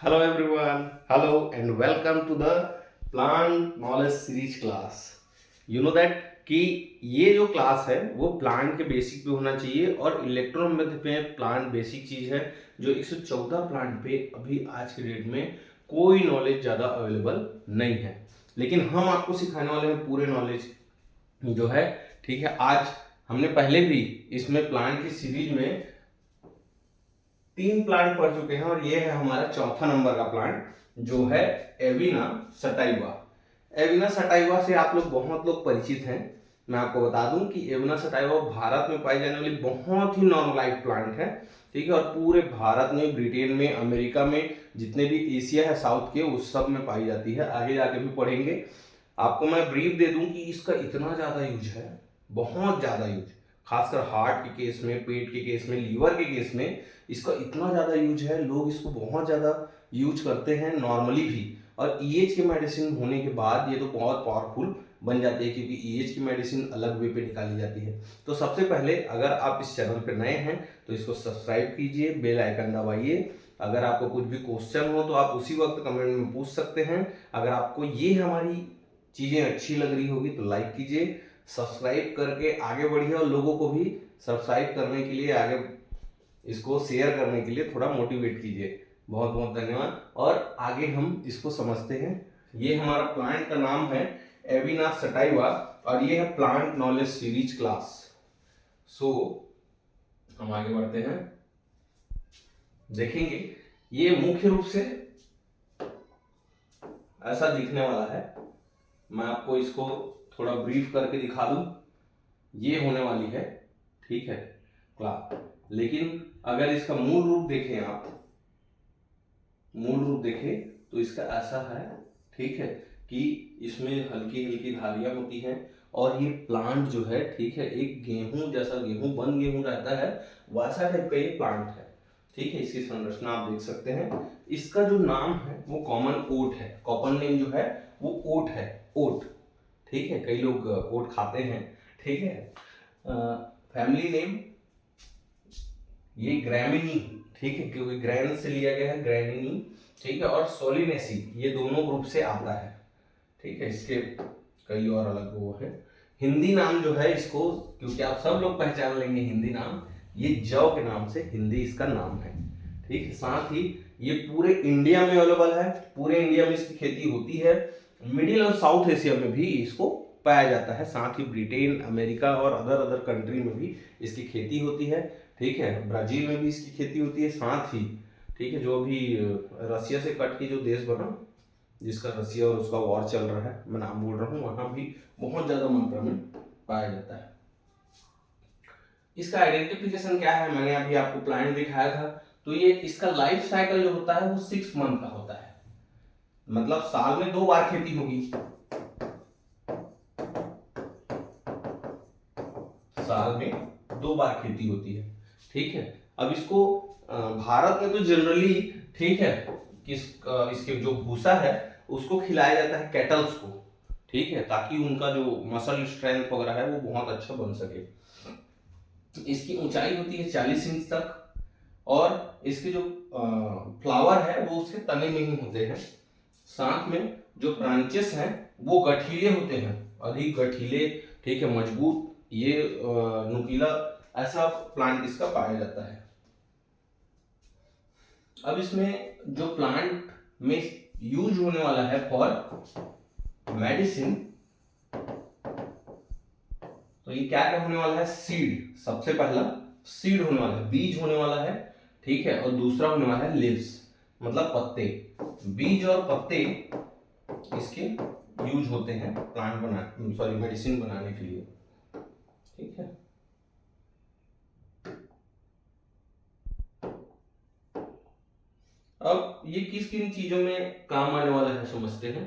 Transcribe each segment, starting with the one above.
Hello everyone. Hello and welcome to the Plant Knowledge Series class. You know that कि ये जो class है वो प्लांट के बेसिक पे होना चाहिए और इलेक्ट्रोमेथ में प्लांट बेसिक चीज है जो 114 प्लांट पे अभी आज के डेट में कोई नॉलेज ज़्यादा अवेलेबल नहीं है, लेकिन हम आपको सिखाने वाले हैं पूरे नॉलेज जो है। ठीक है, आज हमने पहले भी इसमें प्लांट की सीरीज में 3 प्लांट पढ़ चुके हैं और ये है हमारा चौथा नंबर का प्लांट जो है एविना सटाइवा। एविना सटाइवा से आप लोग बहुत लोग परिचित हैं। मैं आपको बता दूं कि एविना सटाइवा भारत में पाई जाने वाली बहुत ही नॉर्मलाइज प्लांट है। ठीक है, और पूरे भारत में, ब्रिटेन में, अमेरिका में, जितने भी एशिया है साउथ के, उस सब में पाई जाती है। आगे जाके भी पढ़ेंगे। आपको मैं ब्रीफ दे दूं कि इसका इतना ज्यादा यूज है, बहुत ज्यादा यूज, खासकर हार्ट के केस में, पेट के केस में, लीवर के केस में इसका इतना ज़्यादा यूज है। लोग इसको बहुत ज़्यादा यूज करते हैं नॉर्मली भी, और ईएच की मेडिसिन होने के बाद ये तो बहुत पावरफुल बन जाती है, क्योंकि ईएच की मेडिसिन अलग वे पे निकाली जाती है। तो सबसे पहले अगर आप इस चैनल पर नए हैं तो इसको सब्सक्राइब कीजिए, बेल आइकन दबाइए। अगर आपको कुछ भी क्वेश्चन हो तो आप उसी वक्त कमेंट में पूछ सकते हैं। अगर आपको ये हमारी चीज़ें अच्छी लग रही होगी तो लाइक कीजिए, सब्सक्राइब करके आगे बढ़िए और लोगों को भी सब्सक्राइब करने के लिए, आगे इसको शेयर करने के लिए थोड़ा मोटिवेट कीजिए। बहुत बहुत धन्यवाद। और आगे हम इसको समझते हैं। ये हमारा प्लांट का नाम है एविना सटाइवा और ये है प्लांट नॉलेज सीरीज क्लास। सो हम आगे बढ़ते हैं। देखेंगे ये मुख्य रूप से ऐसा दिखने वाला है। मैं आपको इसको थोड़ा ब्रीफ करके दिखा दूं। ये होने वाली है, ठीक है, क्लास। लेकिन अगर इसका मूल रूप देखें, आप मूल रूप देखें तो इसका ऐसा है, ठीक है, कि इसमें हल्की हल्की धारियां होती हैं और ये प्लांट जो है, ठीक है, एक गेहूं जैसा, गेहूं बंद गेहूं रहता है वैसा टाइप का ये प्लांट है। ठीक है, इसकी संरचना आप देख सकते हैं। इसका जो नाम है वो कॉमन ओट है। कॉमन नेम जो है वो ओट है, ओट। ठीक है, कई लोग ओट खाते हैं। ठीक है, फैमिली नेम ये ग्रैमिनी, ठीक है, क्योंकि ग्रैन से लिया गया है, ग्रैनिनी। ठीक है, और सोलिनेसी ये दोनों ग्रुप से आता है। ठीक है, इसके कई और अलग वो है। हिंदी नाम जो है इसको, क्योंकि आप सब लोग पहचान लेंगे हिंदी नाम, ये जौ के नाम से हिंदी इसका नाम है। ठीक है, साथ ही ये पूरे इंडिया में अवेलेबल है, पूरे इंडिया में इसकी खेती होती है। मिडिल और साउथ एशिया में भी इसको पाया जाता है। साथ ही ब्रिटेन, अमेरिका और अदर अदर कंट्री में भी इसकी खेती होती है। ठीक है, ब्राजील में भी इसकी खेती होती है। साथ ही, ठीक है, जो अभी रसिया से कट के जो देश बना, जिसका रसिया और उसका वॉर चल रहा है, मैं नाम बोल रहा हूँ, वहां भी बहुत ज्यादा मात्रा में पाया जाता है। इसका आइडेंटिफिकेशन क्या है, मैंने अभी आपको प्लांट दिखाया था। तो ये इसका लाइफ साइकिल जो होता है वो 6 मंथ का होता है। मतलब साल में 2 बार खेती होगी, साल में 2 बार खेती होती है। ठीक है, अब इसको भारत में तो जनरली, ठीक है, इसके जो भूसा है उसको खिलाया जाता है कैटल्स को। ठीक है, ताकि उनका जो मसल स्ट्रेंथ वगैरह है वो बहुत अच्छा बन सके। इसकी ऊंचाई होती है 40 इंच तक, और इसके जो फ्लावर है वो उसके तने में ही होते हैं। साथ में जो ब्रांचेस हैं वो गठीले होते हैं, अधिक गठीले। ठीक है, मजबूत, ये नुकीला ऐसा प्लांट इसका पाया जाता है। अब इसमें जो प्लांट में यूज होने वाला है फॉर मेडिसिन, तो ये क्या क्या होने वाला है, सीड। सबसे पहला सीड होने वाला है, बीज होने वाला है। ठीक है, और दूसरा होने वाला है लिव्स, मतलब पत्ते। बीज और पत्ते इसके यूज होते हैं प्लांट बना, सॉरी, मेडिसिन बनाने के लिए। ठीक है, अब ये किस किन चीजों में काम आने वाला है समझते हैं।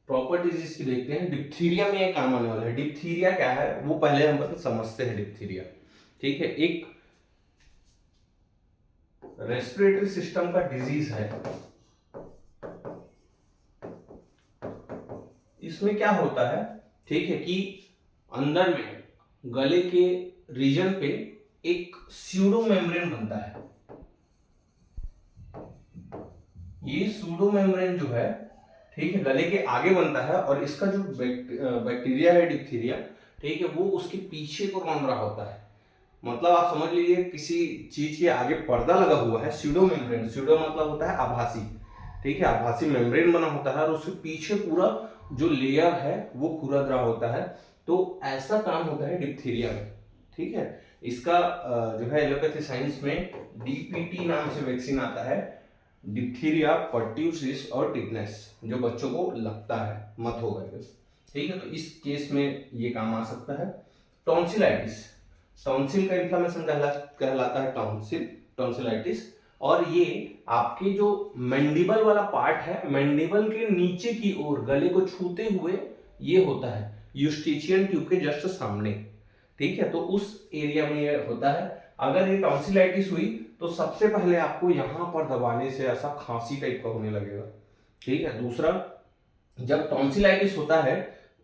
प्रॉपर्टीज इसकी देखते हैं। डिप्थीरिया में ये काम आने वाला है। डिप्थीरिया क्या है वो पहले हम समझते हैं। डिप्थीरिया, ठीक है, एक रेस्पिरेटरी सिस्टम का डिजीज है। इसमें क्या होता है, ठीक है, कि अंदर में गले के रीजन पे एक स्यूडो मेम्ब्रेन बनता है। ये सूडो मेम्ब्रेन जो है, ठीक है, गले के आगे बनता है और इसका जो बैक्टीरिया है डिप्थीरिया, ठीक है, वो उसके पीछे को रौंद रहा होता है। मतलब आप समझ लीजिए किसी चीज के आगे पर्दा लगा हुआ है, स्यूडो मेम्ब्रेन, स्यूडो मतलब होता है आभासी, ठीक है, आभासी मेम्ब्रेन बना होता है और उसके पीछे पूरा जो लेयर है वो खुरद रहा होता है। तो ऐसा काम होता है डिप्थीरिया में, ठीक है। इसका जो है एलोपैथी साइंस में डीपीटी नाम से वैक्सीन आता है, डिप्थीरिया पर्ट्यूसिस और टिटनेस, जो बच्चों को लगता है मत होगा, ठीक है। तो इस केस में ये काम आ सकता है। टॉन्सिलाइटिस, टॉन्सिल का इन्फ्लेमेशन कहलाता है टॉन्सिलाइटिस, और ये आपके जो मैंडिबल वाला पार्ट है, मैंडिबल के नीचे की ओर गले को छूते हुए ये होता है, यूस्टिचियन ट्यूब के जस्ट सामने, ठीक है। तो उस एरिया में ये होता है। अगर ये टॉन्सिलाइटिस हुई तो सबसे पहले आपको यहां पर दबाने से ऐसा खांसी टाइप का होने लगेगा, ठीक है। दूसरा, जब टॉन्सिलाइटिस होता है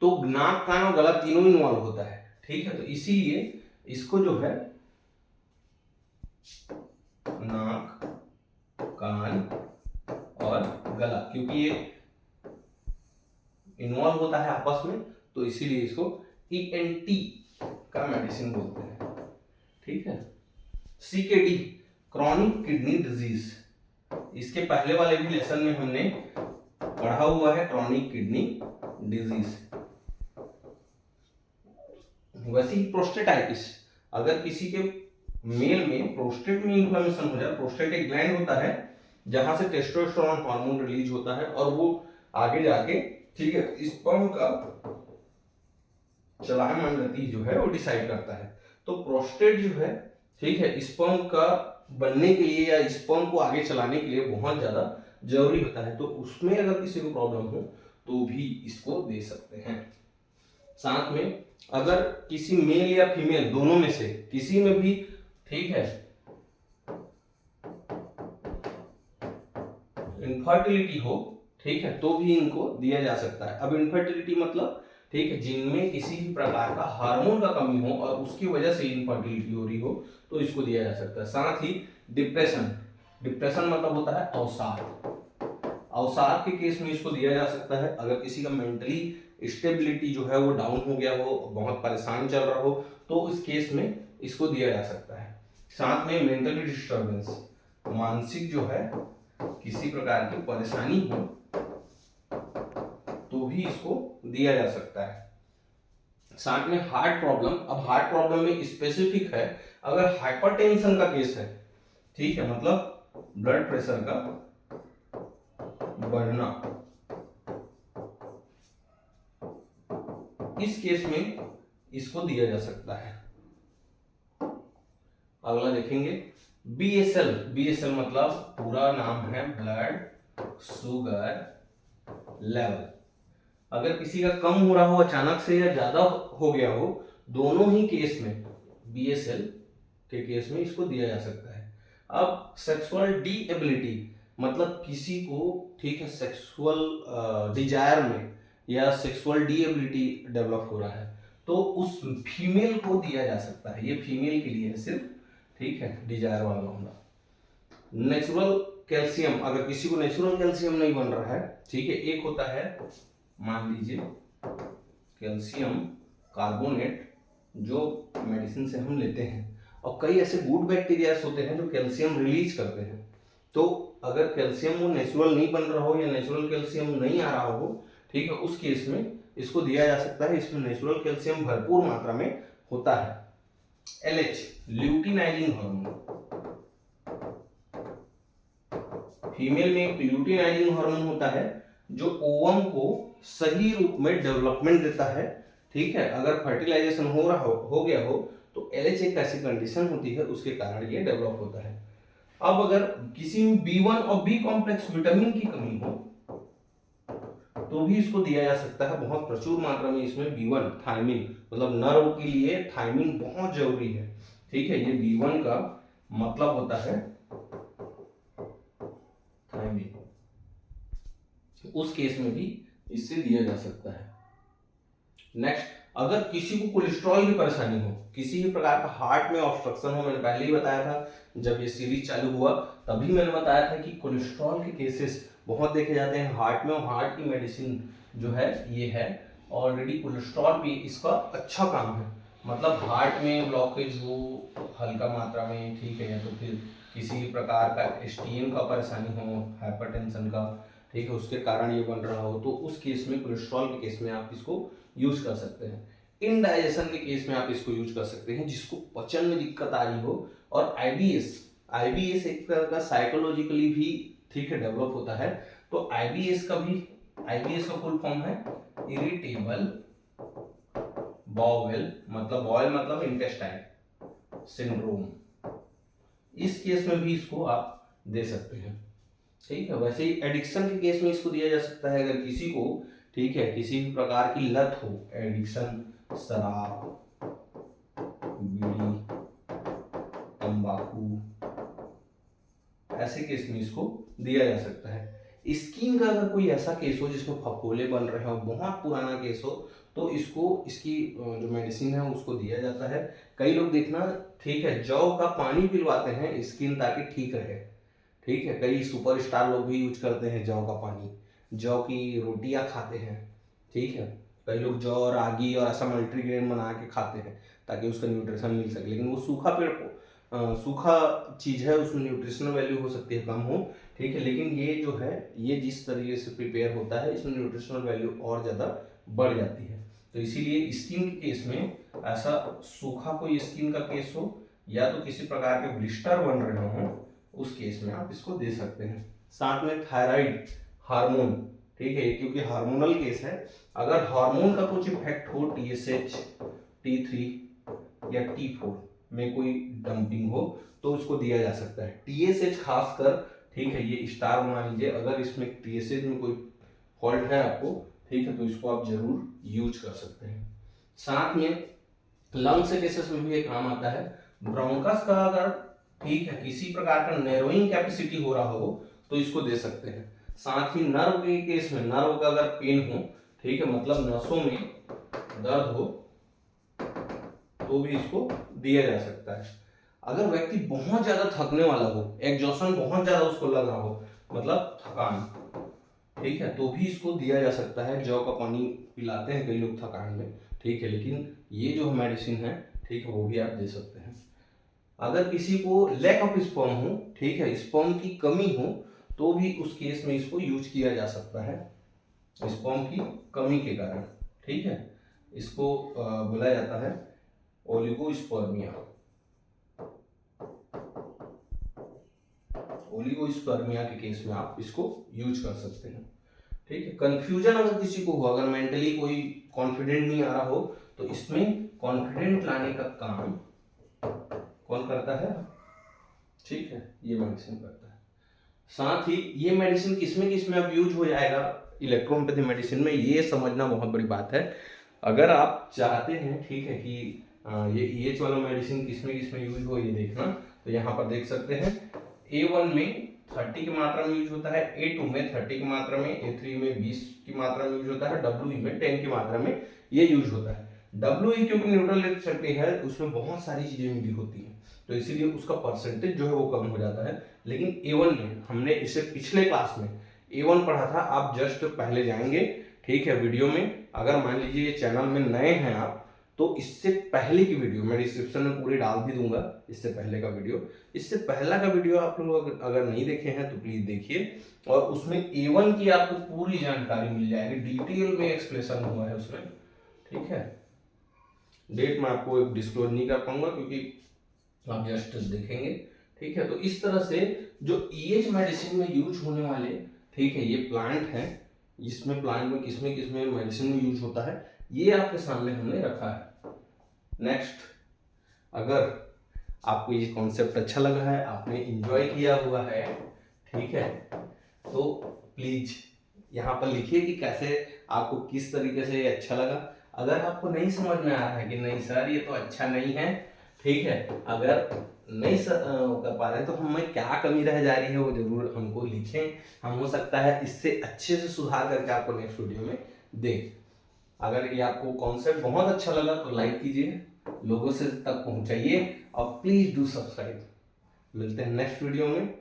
तो नाक, कान और गला तीनों इन्वॉल्व होता है, ठीक है। तो इसीलिए इसको जो है नाक, कान और गला, क्योंकि ये इन्वॉल्व होता है आपस में, तो इसीलिए इसको ईएनटी का मेडिसिन बोलते हैं, ठीक है। सीकेडी, क्रॉनिक किडनी डिजीज, इसके पहले वाले भी लेसन में हमने पढ़ा हुआ है क्रॉनिक किडनी डिजीज। वैसे ही प्रोस्टेटाइटिस, अगर किसी के मेल में प्रोस्टेट में इन्फ्लेमेशन हो जाए, प्रोस्टेट एक ग्लैंड होता है जहां से टेस्टोस्टेरोन हार्मोन रिलीज होता है और वो आगे जाके, ठीक है, स्पर्म का चलायमान गति जो है वो डिसाइड करता है। तो प्रोस्टेट जो है, ठीक है, स्पर्म का बनने के लिए या स्पर्म को आगे चलाने के लिए बहुत ज्यादा जरूरी होता है। तो उसमें अगर किसी को प्रॉब्लम हो तो भी इसको दे सकते हैं। साथ में अगर किसी मेल या फीमेल दोनों में से किसी में भी, ठीक है, इनफर्टिलिटी हो, ठीक है, तो भी इनको दिया जा सकता है। अब इनफर्टिलिटी मतलब, ठीक है, जिनमें किसी भी प्रकार का हार्मोन का कमी हो और उसकी वजह से इनफर्टिलिटी हो रही हो तो इसको दिया जा सकता है। साथ ही डिप्रेशन, डिप्रेशन मतलब होता है अवसाद, अवसाद के केस में इसको दिया जा सकता है। अगर किसी का मेंटली स्टेबिलिटी जो है वो डाउन हो गया हो, बहुत परेशान चल रहा हो, तो इस केस में इसको दिया जा सकता है। साथ में मेंटली डिस्टर्बेंस, मानसिक जो है किसी प्रकार की परेशानी हो तो भी इसको दिया जा सकता है। साथ में हार्ट प्रॉब्लम, अब हार्ट प्रॉब्लम में स्पेसिफिक है, अगर हाइपरटेंशन का केस है, ठीक है, मतलब ब्लड प्रेशर का बढ़ना, इस केस में इसको दिया जा सकता है। अगला देखेंगे बीएसएल, बीएसएल मतलब पूरा नाम है ब्लड शुगर लेवल। अगर किसी का कम हो रहा हो अचानक से या ज्यादा हो गया हो, दोनों ही केस में बीएसएल के केस में इसको दिया जा सकता है। अब सेक्सुअल डीएबिलिटी मतलब किसी को, ठीक है, सेक्सुअल डिजायर में या सेक्सुअल डीएबिलिटी डेवलप हो रहा है तो उस फीमेल को दिया जा सकता है। ये फीमेल के लिए है सिर्फ, ठीक है, डिजायर वाला मामला। नेचुरल कैल्शियम, अगर किसी को नेचुरल कैल्शियम नहीं बन रहा है, ठीक है, एक होता है मान लीजिए कैल्शियम कार्बोनेट जो मेडिसिन से हम लेते हैं, और कई ऐसे गुड बैक्टीरियाज होते हैं जो कैल्शियम रिलीज करते हैं। तो अगर कैल्शियम वो नेचुरल नहीं बन रहा हो या नेचुरल कैल्शियम नहीं आ रहा हो, ठीक है, उस केस में इसको दिया जा सकता है। इसमें नेचुरल कैल्शियम भरपूर मात्रा में होता है। एलएच, ल्यूटिनाइजिंग हार्मोन, फीमेल में ल्यूटिनाइजिंग हार्मोन होता है जो ओवम को सही रूप में डेवलपमेंट देता है, ठीक है। अगर फर्टिलाइजेशन हो गया हो तो एलएच एक ऐसी कंडीशन होती है उसके कारण ये डेवलप होता है। अब अगर किसी में B1 और B कॉम्प्लेक्स विटामिन की कमी हो तो भी इसको दिया जा सकता है। बहुत प्रचुर मात्रा में इसमें B1, थायमिन, मतलब नर्व के लिए थायमिन बहुत जरूरी है, ठीक है। ये B1 का मतलब होता है थायमिन, उस केस में भी इससे दिया जा सकता है। नेक्स्ट, अगर किसी को कोलेस्ट्रॉल की परेशानी हो, किसी भी प्रकार का हार्ट में ऑब्स्ट्रक्शन हो, मैंने पहले ही बताया था जब ये सीरीज चालू हुआ तभी मैंने बताया था कि कोलेस्ट्रॉल के केसेस बहुत देखे जाते हैं हार्ट में, और हार्ट की मेडिसिन जो है ये है ऑलरेडी। कोलेस्ट्रॉल भी इसका अच्छा काम है, मतलब हार्ट में ब्लॉकेज हो हल्का मात्रा में, ठीक है, या तो फिर किसी प्रकार का एसटीएम का परेशानी हो, हाइपरटेंशन का, ठीक है, उसके कारण ये बन रहा हो, तो उस केस में, कोलेस्ट्रॉल के केस में आप इसको यूज कर सकते हैं। इनडाइजेशन के केस में आप इसको यूज कर सकते हैं, जिसको पचन में दिक्कत आ रही हो। और आईबीएस, आईबीएस एक तरह का साइकोलॉजिकली भी, ठीक है, डेवलप होता है। तो आईबीएस का भी, आईबीएस का फुल फॉर्म है इरिटेबल बाउल, मतलब बाउल मतलब इंटेस्टाइन सिंड्रोम। इस केस में भी इसको आप दे सकते हैं, ठीक है। वैसे ही एडिक्शन के केस में इसको दिया जा सकता है, अगर किसी को, ठीक है, किसी भी प्रकार की लत हो, एडिक्शन, शराब, बीड़ी, तंबाकू, ऐसे केस में इसको दिया जा सकता है। स्किन का अगर कोई ऐसा केस हो जिसमें फफोले बन रहे हो, बहुत पुराना केस हो, तो इसको, इसकी जो मेडिसिन है उसको दिया जाता है। कई लोग देखना, ठीक है, जौ का पानी पिलवाते हैं स्किन ताकि ठीक रहे, ठीक है। कई सुपरस्टार लोग भी यूज करते हैं जौ का पानी, जौ की रोटियां खाते हैं, ठीक है। कई लोग जौ, रागी और ऐसा मल्टीग्रेन बना के खाते हैं ताकि उसका न्यूट्रिशन मिल सके, लेकिन वो सूखा पेड़, सूखा चीज है, उसमें न्यूट्रिशनल वैल्यू हो सकती है कम हो, ठीक है। लेकिन ये जो है, ये जिस तरीके से प्रिपेयर होता है, इसमें न्यूट्रिशनल वैल्यू और ज़्यादा बढ़ जाती है। तो इसीलिए स्किन के केस में, ऐसा सूखा कोई स्किन का केस हो, या तो किसी प्रकार के ब्लिस्टर बन रहे हो, उस केस में आप इसको दे सकते हैं। साथ में थायराइड हार्मोन, ठीक है, क्योंकि हार्मोनल केस है, अगर हार्मोन का कुछ इफेक्ट हो, TSH, T3 या T4 में कोई डंपिंग हो, तो उसको दिया जा सकता है। TSH खासकर, ठीक है, ये स्टार बना लीजिए, अगर इसमें TSH में कोई फॉल्ट है आपको, ठीक है, तो इसको आप जरूर यूज कर सकते हैं। साथ में लंग्स के केसेस में भी ये काम आता है। ब्रोंकस का अगर, ठीक है, किसी प्रकार का नैरोइंग कैपेसिटी हो रहा हो, तो इसको दे सकते हैं। साथ ही नर्व के केस में, नर्व का अगर पेन हो, ठीक है, मतलब नसों में दर्द हो, तो भी इसको दिया जा सकता है। अगर व्यक्ति बहुत ज्यादा थकने वाला हो, एग्जॉशन बहुत ज्यादा उसको लग रहा हो, मतलब थकान, ठीक है, तो भी इसको दिया जा सकता है। जौ का पानी पिलाते हैं कई लोग थकान में, ठीक है, लेकिन ये जो मेडिसिन है, ठीक है, वो भी आप दे सकते हैं। अगर किसी को लैक ऑफ स्पर्म हो, ठीक है, स्पर्म की कमी हो, तो भी उस केस में इसको यूज किया जा सकता है, स्पर्म की कमी के कारण, ठीक है। इसको बोला जाता है ओलिगोस्पर्मिया, ओलिगोस्पर्मिया के केस में आप इसको यूज कर सकते हैं, ठीक है। कंफ्यूजन अगर किसी को हो, अगर मेंटली कोई कॉन्फिडेंट नहीं आ रहा हो, तो इसमें कॉन्फिडेंट लाने का काम कौन करता है, ठीक है, ये मेडिसिन करता है। साथ ही ये मेडिसिन किसमें अब यूज हो जाएगा इलेक्ट्रोपैथी मेडिसिन में, ये समझना बहुत बड़ी बात है। अगर आप चाहते हैं, ठीक है, कि ये EH वाला मेडिसिन किसमें यूज हो, ये देखना, तो यहाँ पर देख सकते हैं। A1 में 30 की मात्रा में यूज होता है, A2 में 30 की मात्रा में, A3 में 20 की मात्रा में यूज होता है, WE में 10 की मात्रा में ये यूज होता है। WE क्योंकि न्यूट्रल इलेक्ट्रिसिटी है, उसमें बहुत सारी चीजें मिली होती हैं, तो इसीलिए उसका परसेंटेज जो है वो कम हो जाता है। लेकिन A1 में, हमने इसे पिछले क्लास में A1 पढ़ा था, आप जस्ट पहले जाएंगे, ठीक है, वीडियो में। अगर मान लीजिए चैनल में नए हैं आप, तो इससे पहले की वीडियो मैं डिस्क्रिप्शन में पूरी डाल भी दूंगा, इससे पहले का वीडियो, इससे पहला का वीडियो आप लोग अगर नहीं देखे हैं तो प्लीज देखिए, और उसमें A1 की आपको पूरी जानकारी मिल जाएगी, डिटेल में एक्सप्लेनेशन हुआ है उसमें, ठीक है। डेट मैं आपको डिस्क्लोज नहीं कर पाऊंगा क्योंकि आप जस्ट देखेंगे, ठीक है। तो इस तरह से जो EH मेडिसिन में यूज होने वाले, ठीक है, ये प्लांट है, इसमें प्लांट में किसमें मेडिसिन में यूज होता है, ये आपके सामने हमने रखा है। नेक्स्ट, अगर आपको ये कॉन्सेप्ट अच्छा लगा है, आपने एंजॉय किया हुआ है, ठीक है, तो प्लीज यहाँ पर लिखिए कि कैसे आपको, किस तरीके से ये अच्छा लगा। अगर आपको नहीं समझ में आ रहा है कि नहीं सर ये तो अच्छा नहीं है, ठीक है, अगर नहीं कर पा रहे हैं, तो हमें क्या कमी रह जा रही है वो जरूर हमको लिखें, हम हो सकता है इससे अच्छे से सुधार करके आपको नेक्स्ट वीडियो में दें। अगर ये आपको कॉन्सेप्ट बहुत अच्छा लगा तो लाइक कीजिए, लोगों से तक पहुंचाइए, और प्लीज डू सब्सक्राइब। मिलते हैं नेक्स्ट वीडियो में,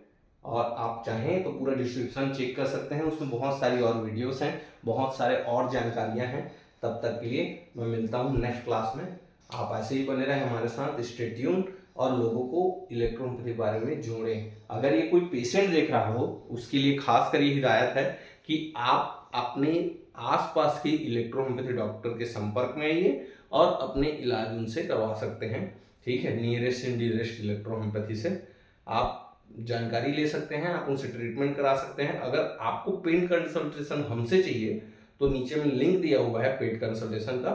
और आप चाहें तो पूरा डिस्क्रिप्शन चेक कर सकते हैं, उसमें बहुत सारी और वीडियोस हैं, बहुत सारे और जानकारियां हैं। तब तक के लिए मैं मिलता हूँ नेक्स्ट क्लास में। आप ऐसे ही बने रहें हमारे साथ, स्टे ट्यून, और लोगों को इलेक्ट्रोहोम्योपैथी के बारे में जोड़ें। अगर ये कोई पेशेंट देख रहा हो, उसके लिए खास कर ये हिदायत है कि आप अपने आसपास के इलेक्ट्रोहोम्योपैथी डॉक्टर के संपर्क में आइए और अपने इलाज उनसे करवा सकते हैं। ठीक है, नियरेस्ट एंड डियरेस्ट इलेक्ट्रोहोम्योपैथी से आप जानकारी ले सकते हैं, आप उनसे ट्रीटमेंट करा सकते हैं। अगर आपको पेड कंसल्टेशन हमसे चाहिए तो नीचे में लिंक दिया हुआ है पेड कंसल्टेशन का,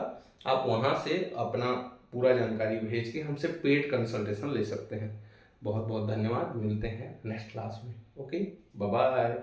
आप वहाँ से अपना पूरा जानकारी भेज के हमसे पेड कंसल्टेशन ले सकते हैं। बहुत बहुत धन्यवाद, मिलते हैं नेक्स्ट क्लास में। Okay, bye bye.